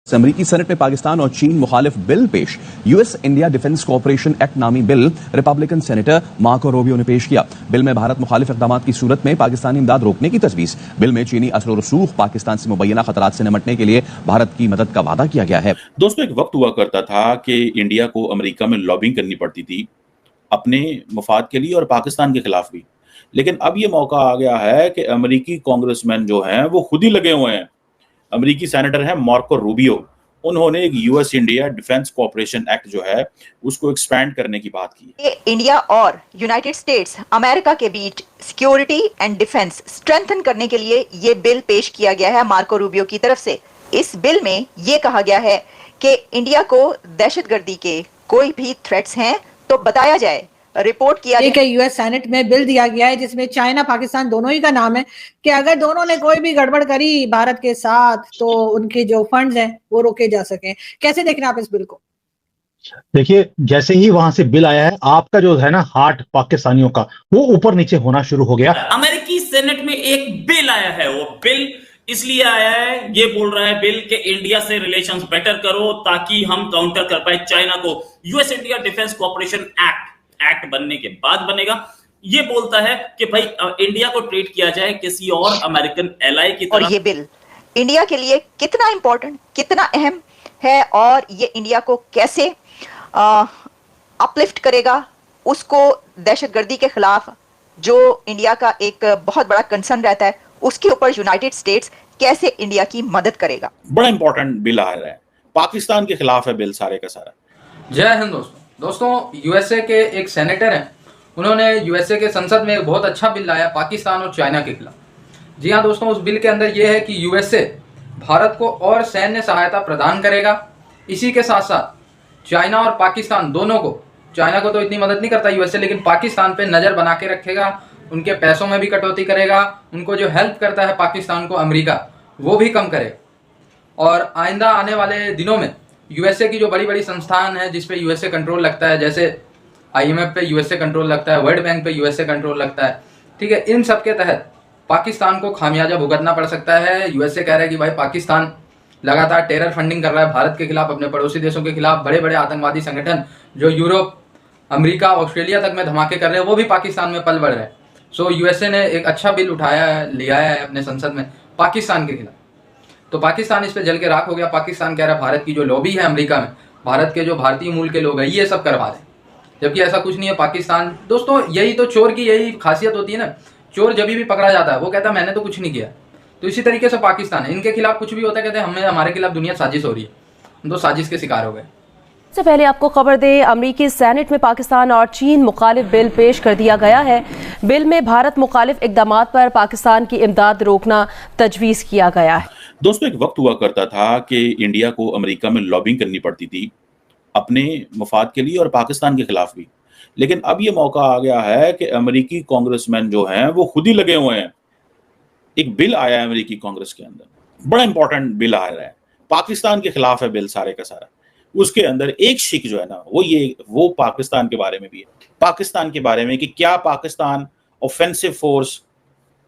अमेरिकी सेनेट में पाकिस्तान और चीन मुखालिफ बिल पेश। US India defence cooperation act नामी bill republican senator Marco Rubio ने पेश किया। बिल में भारत मुखालिफ इकदाम की सूरत में पाकिस्तानी इमदाद रोकने की तजवीज़। बिल में चीनी असर और रसूख पाकिस्तान से मुबैना खतरात से निपटने के लिए भारत की मदद का वादा किया गया है। दोस्तों, एक वक्त हुआ करता था कि इंडिया को अमेरिका में लॉबिंग करनी पड़ती थी अपने मफाद के लिए और पाकिस्तान के खिलाफ भी। लेकिन अब ये मौका आ गया है कि अमेरिकी कांग्रेसमैन जो हैं वो खुद ही लगे हुए हैं। अमेरिकी सेनेटर है मार्को रूबियो, उन्होंने एक US India defence cooperation act जो है उसको एक्सपैंड करने की बात की। इंडिया और यूनाइटेड स्टेट्स अमेरिका के बीच सिक्योरिटी एंड डिफेंस स्ट्रेंथन करने के लिए ये बिल पेश किया गया है मार्को रूबियो की तरफ से। इस बिल में ये कहा गया है कि इंडिया को दहशतगर्दी के कोई भी थ्रेट्स हैं तो बताया जाए, रिपोर्ट किया जाए। यूएस सेनेट में बिल दिया गया है जिसमें चाइना पाकिस्तान दोनों ही का नाम है कि अगर दोनों ने कोई भी गड़बड़ करी भारत के साथ तो उनके जो फंड्स हैं वो रोके जा सके। कैसे देख रहे हैं आप इस बिल को? देखिए, जैसे ही वहां से बिल आया है, आपका जो है ना हार्ट पाकिस्तानियों का वो ऊपर नीचे होना शुरू हो गया। अमेरिकी सेनेट में एक बिल आया है, वो बिल इसलिए आया है, ये बोल रहा है बिल के इंडिया से रिलेशंस बेटर करो ताकि हम काउंटर कर पाए चाइना को। US India defence cooperation act बनने के बाद बनेगा। ये बोलता है कि भाई इंडिया को ट्रीट किया जाए किसी और अमेरिकन एलाई की तरह। और ये बिल इंडिया के लिए कितना इंपॉर्टेंट, कितना अहम है और ये इंडिया को कैसे अपलिफ्ट करेगा, उसको दहशतगर्दी के खिलाफ जो इंडिया का एक बहुत बड़ा कंसर्न रहता है उसके ऊपर यूनाइटेड स्टेट्स कैसे इंडिया की मदद करेगा। बड़ा इंपॉर्टेंट बिल आ रहा है, पाकिस्तान के खिलाफ है बिल सारे का सारा। जय हिंद दोस्तों, यूएसए के एक सेनेटर हैं, उन्होंने यूएसए के संसद में एक बहुत अच्छा बिल लाया पाकिस्तान और चाइना के खिलाफ। जी हाँ दोस्तों, उस बिल के अंदर यह है कि यूएसए भारत को और सैन्य सहायता प्रदान करेगा। इसी के साथ साथ चाइना और पाकिस्तान दोनों को, चाइना को तो इतनी मदद नहीं करता यूएसए, लेकिन पाकिस्तान पे नज़र बना के रखेगा, उनके पैसों में भी कटौती करेगा, उनको जो हेल्प करता है पाकिस्तान को अमेरिका वो भी कम करेगा। और आइंदा आने वाले दिनों में यूएसए की जो बड़ी बड़ी संस्थान है जिस पे यूएसए कंट्रोल लगता है, जैसे आईएमएफ पे यूएसए कंट्रोल लगता है, वर्ल्ड बैंक पे यूएसए कंट्रोल लगता है, ठीक है, इन सब के तहत पाकिस्तान को खामियाजा भुगतना पड़ सकता है। यूएसए कह रहा है कि भाई पाकिस्तान लगातार टेरर फंडिंग कर रहा है भारत के खिलाफ, अपने पड़ोसी देशों के खिलाफ। बड़े बड़े आतंकवादी संगठन जो यूरोप, अमेरिका, ऑस्ट्रेलिया तक में धमाके कर रहे हैं वो भी पाकिस्तान में पल बढ़ रहे हैं। सो यूएसए ने एक अच्छा बिल उठाया है, लिया है अपने संसद में पाकिस्तान के खिलाफ। तो पाकिस्तान इस पे जल के राख हो गया। पाकिस्तान कह रहा है भारत की जो लॉबी है अमेरिका में, भारत के जो भारतीय मूल के लोग हैं ये सब करवा रहे हैं, जबकि ऐसा कुछ नहीं है। पाकिस्तान दोस्तों, यही तो चोर की यही खासियत होती है ना, चोर जब भी पकड़ा जाता है वो कहता है मैंने तो कुछ नहीं किया। तो इसी तरीके से पाकिस्तान है, इनके खिलाफ कुछ भी होता है कहते हैं हमें, हमारे खिलाफ दुनिया साजिश हो रही है। हम तो साजिश के शिकार हो गए। सबसे पहले आपको खबर दें, अमेरिकी सेनेट में पाकिस्तान और चीन मुखालिफ बिल पेश कर दिया गया है। बिल में भारत मुखालिफ इकदामात पर पाकिस्तान की इमदाद रोकना तजवीज़ किया गया है। दोस्तों, एक वक्त हुआ करता था कि इंडिया को अमेरिका में लॉबिंग करनी पड़ती थी अपने मफाद के लिए और पाकिस्तान के खिलाफ भी। लेकिन अब ये मौका आ गया है कि अमेरिकी कांग्रेसमैन जो हैं वो खुद ही लगे हुए हैं। एक बिल आया है अमेरिकी कांग्रेस के अंदर, बड़ा इंपॉर्टेंट बिल आ रहा है, पाकिस्तान के खिलाफ है बिल सारे का सारा। उसके अंदर एक शिक जो है ना वो पाकिस्तान के बारे में भी है, पाकिस्तान के बारे में कि क्या पाकिस्तान ऑफेंसिव फोर्स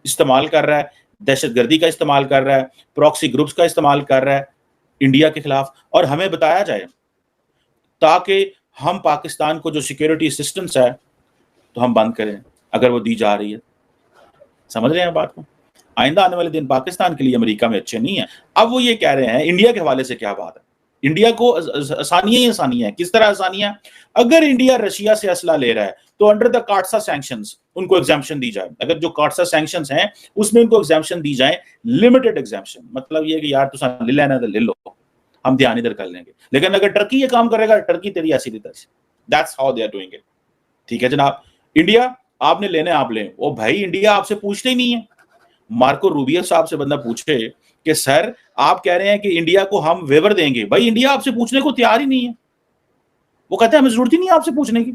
इस्तेमाल कर रहा है, दहशतगर्दी का इस्तेमाल कर रहा है, प्रॉक्सी ग्रुप्स का इस्तेमाल कर रहा है इंडिया के खिलाफ, और हमें बताया जाए ताकि हम पाकिस्तान को जो सिक्योरिटी असिस्टेंस है तो हम बंद करें अगर वो दी जा रही है। समझ रहे हैं बात को? आइंदा आने वाले दिन पाकिस्तान के लिए अमेरिका में अच्छे नहीं है। अब वो ये कह रहे हैं इंडिया के हवाले से क्या बात है, इंडिया को आसानियां ही आसानियां हैं। किस तरह आसानियां? अगर इंडिया रशिया से असला ले रहा है तो अंडर द काटसा सैंक्शंस उनको एग्जाम्पशन दी जाए। अगर जो काटसा सैंक्शंस हैं उसमें उनको एग्जाम्पशन दी जाए, लिमिटेड एग्जाम्पशन, मतलब ये कि यार तुम ले लेना तो ले लो, हम ध्यान इधर कर लेंगे। लेकिन अगर टर्की ये काम करेगा, टर्की तेरी ऐसी तरह से, that's how they are doing it. ठीक है जनाब, इंडिया आपने लेने आप लें। ओ भाई, इंडिया आपसे पूछते ही नहीं है। मार्को रूबियो साहब से बंदा पूछे कि सर आप कह रहे हैं कि इंडिया को हम वेवर देंगे, भाई इंडिया आपसे पूछने को तैयार ही नहीं है। वो कहते हैं हमें जरूरत ही नहीं है आपसे पूछने की।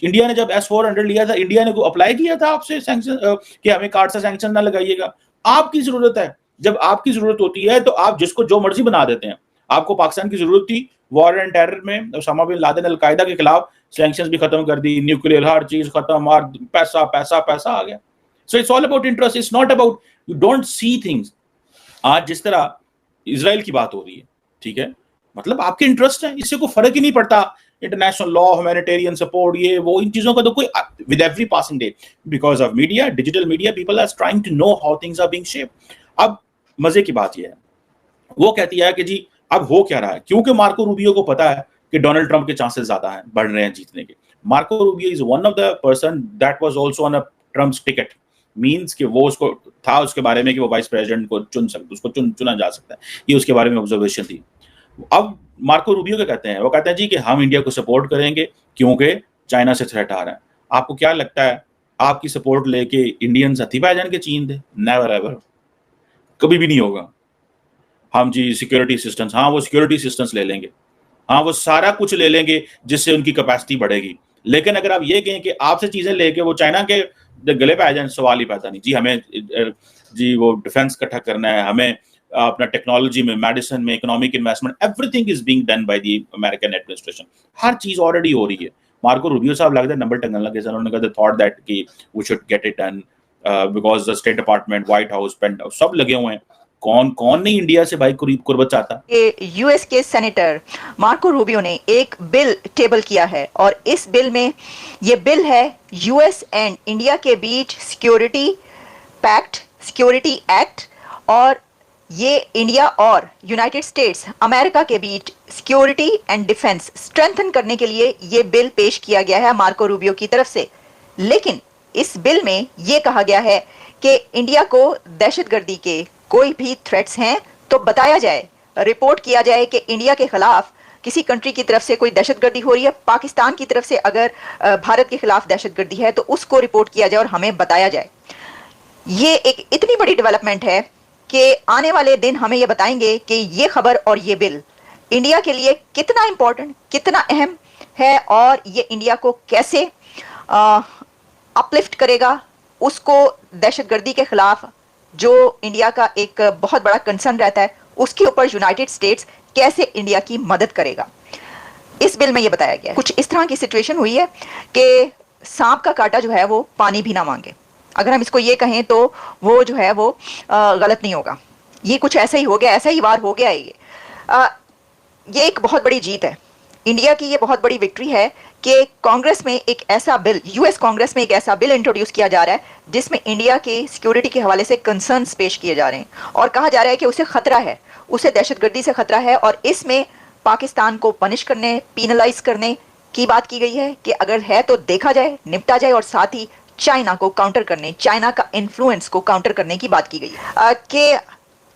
इंडिया ने जब S-400 लिया था, इंडिया ने अप्लाई किया था आपसे सैंक्शन कि हमें कार्ड से सैंक्शन ना लगाइएगा। आपकी जरूरत है, जब आपकी जरूरत होती है तो आप जिसको जो मर्जी बना देते हैं। आपको पाकिस्तान की जरूरत थी वॉर एंड टेरर में, उसामा बिन लादेन अलकायदा के खिलाफ सैंक्शंस भी खत्म कर दी, न्यूक्लियर हर चीज खत्म, और पैसा पैसा पैसा आ गया। So it's all about interest, it's not about, you don't see things. आज जिस तरह इजराइल की बात हो रही है, ठीक है, मतलब आपके इंटरेस्ट है, इससे कोई फर्क ही नहीं पड़ता। इंटरनेशनल लॉ, ह्यूमैनिटेरियन सपोर्ट, ये वो, इन चीजों का तो कोई, with every passing day because of media, digital media, people are trying to know how things are being shaped. अब मजे की बात यह है, वो कहती है कि जी अब हो क्या रहा है, क्योंकि मार्को रूबियो को पता है कि डोनाल्ड ट्रंप के चांसेस ज्यादा हैं, बढ़ रहे हैं जीतने के। Marco Rubio is one of the person that was also on a Trump's ticket, means कि वो उसको था उसके बारे में कि वो वाइस प्रेसिडेंट को उसको चुना जा सकता है, ये उसके बारे में ऑब्जर्वेशन थी। अब मार्को रूबियो क्या कहते हैं, वो कहते हैं जी कि हम इंडिया को सपोर्ट करेंगे क्योंकि चाइना से थ्रेट आ रहा है। आपको क्या लगता है आपकी सपोर्ट लेके इंडियंस हथी पा जाएंगे चीन दे? नेवर एवर, कभी भी नहीं होगा। हम जी सिक्योरिटी असिस्टेंस, हाँ वो सिक्योरिटी असिस्टेंस ले लेंगे, हाँ वो सारा कुछ ले लेंगे जिससे उनकी कैपेसिटी बढ़ेगी, लेकिन अगर आप ये कहें कि आपसे चीजें लेके वो चाइना के गले पे आ जाए, सवाल ही पैदा नहीं। जी हमें जी वो डिफेंस इकट्ठा करना है, हमें अपना टेक्नोलॉजी में, मेडिसिन में, economic investment, everything is being done by the American administration, हर चीज ऑलरेडी हो रही है। मार्को रूबियो साहब लगता है नंबर टंगन लगे, उन्होंने कहा थॉट दैट कि we should get it done because the state department, white house, पेंट हाउस सब लगे हुए हैं। कौन नहीं इंडिया से भाई कुर्बत चाहता। यूएस के सेनेटर मार्को रूबियो ने एक बिल टेबल किया है और इस बिल में ये बिल है यूएस एंड इंडिया के बीच सिक्योरिटी पैक्ट, सिक्योरिटी एक्ट, और ये इंडिया और यूनाइटेड स्टेट्स अमेरिका के बीच सिक्योरिटी एंड डिफेंस स्ट्रेंथन करने के लिए ये बिल पेश किया गया है मार्को रूबियो की तरफ से। लेकिन इस बिल में ये कहा गया है कि इंडिया को दहशतगर्दी के कोई भी थ्रेट्स हैं तो बताया जाए, रिपोर्ट किया जाए कि इंडिया के खिलाफ किसी कंट्री की तरफ से कोई दहशतगर्दी हो रही है, पाकिस्तान की तरफ से अगर भारत के खिलाफ दहशतगर्दी है तो उसको रिपोर्ट किया जाए और हमें बताया जाए। ये एक इतनी बड़ी डेवलपमेंट है कि आने वाले दिन हमें ये बताएंगे कि ये खबर और ये बिल इंडिया के लिए कितना इंपॉर्टेंट, कितना अहम है और ये इंडिया को कैसे अपलिफ्ट करेगा, उसको दहशतगर्दी के खिलाफ जो इंडिया का एक बहुत बड़ा कंसर्न रहता है उसके ऊपर यूनाइटेड स्टेट्स कैसे इंडिया की मदद करेगा। इस बिल में ये बताया गया है। कुछ इस तरह की सिचुएशन हुई है कि सांप का काटा जो है वो पानी भी ना मांगे, अगर हम इसको ये कहें तो वो जो है वो गलत नहीं होगा। ये कुछ ऐसा ही हो गया, ऐसा ही वार हो गया है। ये एक बहुत बड़ी जीत है इंडिया की, ये बहुत बड़ी विक्ट्री है कि कांग्रेस में एक ऐसा बिल, यूएस कांग्रेस में एक ऐसा बिल इंट्रोड्यूस किया जा रहा है जिसमें इंडिया के सिक्योरिटी के हवाले से कंसर्न्स पेश किए जा रहे हैं और कहा जा रहा है कि उसे खतरा है, उसे दहशतगर्दी से खतरा है और इसमें पाकिस्तान को पनिश करने, पीनलाइज करने की बात की गई है कि अगर है तो देखा जाए, निपटा जाए और साथ ही चाइना को काउंटर करने, चाइना का इन्फ्लुएंस को काउंटर करने की बात की गई है कि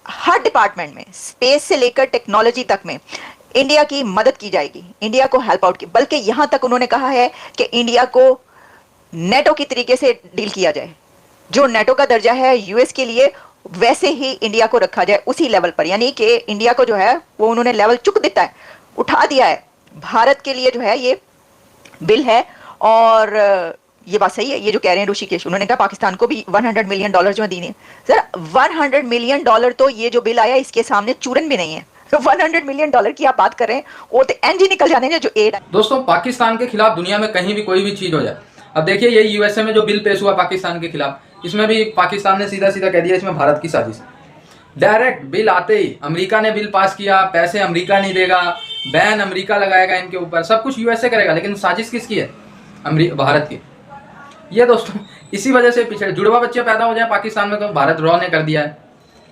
हर डिपार्टमेंट में, स्पेस से लेकर टेक्नोलॉजी तक में इंडिया की मदद की जाएगी, इंडिया को हेल्प आउट की, बल्कि यहां तक उन्होंने कहा है कि इंडिया को नेटो की तरीके से डील किया जाए, जो नेटो का दर्जा है यूएस के लिए वैसे ही इंडिया को रखा जाए उसी लेवल पर, यानी कि इंडिया को जो है वो उन्होंने लेवल चुक देता है, उठा दिया है। भारत के लिए जो है ये बिल है और ये बात सही है, ये जो कह रहे हैं ऋषिकेश, उन्होंने कहा पाकिस्तान को भी $100 मिलियन जो देने। सर $100 मिलियन तो ये जो बिल आया इसके सामने चूरन भी नहीं है। तो $100 मिलियन की आप बात कर रहे हैं, वो तो एनजी निकल जाने हैं जो एड है। दोस्तों पाकिस्तान के खिलाफ दुनिया में कहीं भी कोई भी चीज हो जाए, अब देखिए ये यूएसए में जो बिल पेश हुआ पाकिस्तान के खिलाफ, इसमें भी पाकिस्तान ने सीधा सीधा कह दिया इसमें भारत की साजिश। डायरेक्ट बिल आते ही अमेरिका ने बिल पास किया, पैसे अमेरिका नहीं देगा, बैन अमेरिका लगाएगा इनके ऊपर, सब कुछ यूएसए करेगा, लेकिन साजिश किसकी है? भारत की। ये दोस्तों इसी वजह से पीछे जुड़वा बच्चे पैदा हो जाए पाकिस्तान में तो भारत रॉ ने कर दिया है।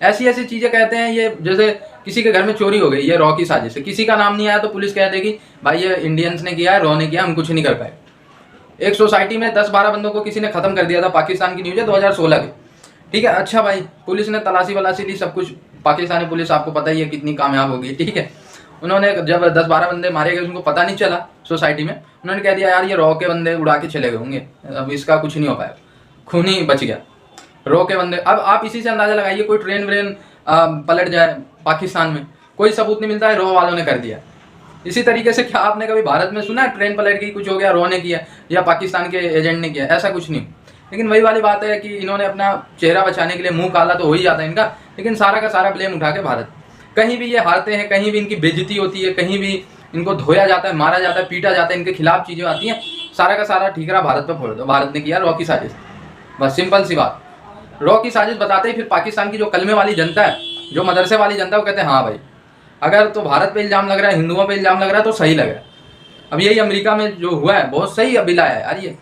ऐसी ऐसी चीजें कहते हैं ये, जैसे किसी के घर में चोरी हो गई, ये रॉ की साजिश है, किसी का नाम नहीं आया तो पुलिस कह देगी भाई ये इंडियंस ने किया है, रॉ ने किया, हम कुछ नहीं कर पाए। एक सोसाइटी में 10-12 बंदों को किसी ने खत्म कर दिया था, पाकिस्तान की न्यूज है 2016 की, ठीक है। अच्छा भाई पुलिस ने तलाशी वलाशी ली, सब कुछ, पाकिस्तानी पुलिस आपको पता ही है कितनी कामयाब होगी, ठीक है। उन्होंने जब 10-12 बंदे मारे गए, उनको पता नहीं चला सोसाइटी में, उन्होंने कह दिया यार ये रॉ के बंदे उड़ा के चले गए होंगे, अब इसका कुछ नहीं हो पाया, खून ही बच गया, रॉ के बंदे। अब आप इसी से अंदाजा लगाइए कोई ट्रेन व्रेन पलट जाए पाकिस्तान में, कोई सबूत नहीं मिलता है, रॉ वालों ने कर दिया। इसी तरीके से क्या आपने कभी भारत में सुना है ट्रेन पलट गई, कुछ हो गया, रॉ ने किया या पाकिस्तान के एजेंट ने किया? ऐसा कुछ नहीं। लेकिन वही वाली बात है कि इन्होंने अपना चेहरा बचाने के लिए मुंह काला तो हो ही जाता है इनका, लेकिन सारा का सारा ब्लेम उठा के भारत, कहीं भी ये हारते हैं, कहीं भी इनकी बेइज्जती होती है, कहीं भी इनको धोया जाता है, मारा जाता है, पीटा जाता है, इनके खिलाफ चीजें आती हैं, सारा का सारा ठीकरा भारत पे फोड़ दो, भारत ने किया रॉ की साजिश। बस सिंपल सी बात। रॉ की साजिश बताते ही फिर पाकिस्तान की जो कलमे वाली जनता है, जो मदरसे वाली जनता है, वो कहते हैं हाँ भाई अगर तो भारत पे इल्ज़ाम लग रहा है, हिंदुओं पे इल्ज़ाम लग रहा है तो सही लग रहा है। अब यही अमेरिका में जो हुआ है बहुत सही बिल आया है यार। ये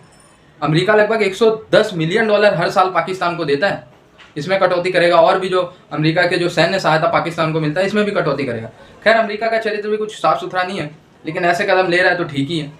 अमेरिका लगभग 110 मिलियन डॉलर हर साल पाकिस्तान को देता है, इसमें कटौती करेगा। और भी जो अमेरिका के जो सैन्य सहायता पाकिस्तान को मिलता है इसमें भी कटौती करेगा। खैर अमेरिका का चरित्र भी कुछ साफ सुथरा नहीं है, लेकिन ऐसे कदम ले रहा है तो ठीक ही है।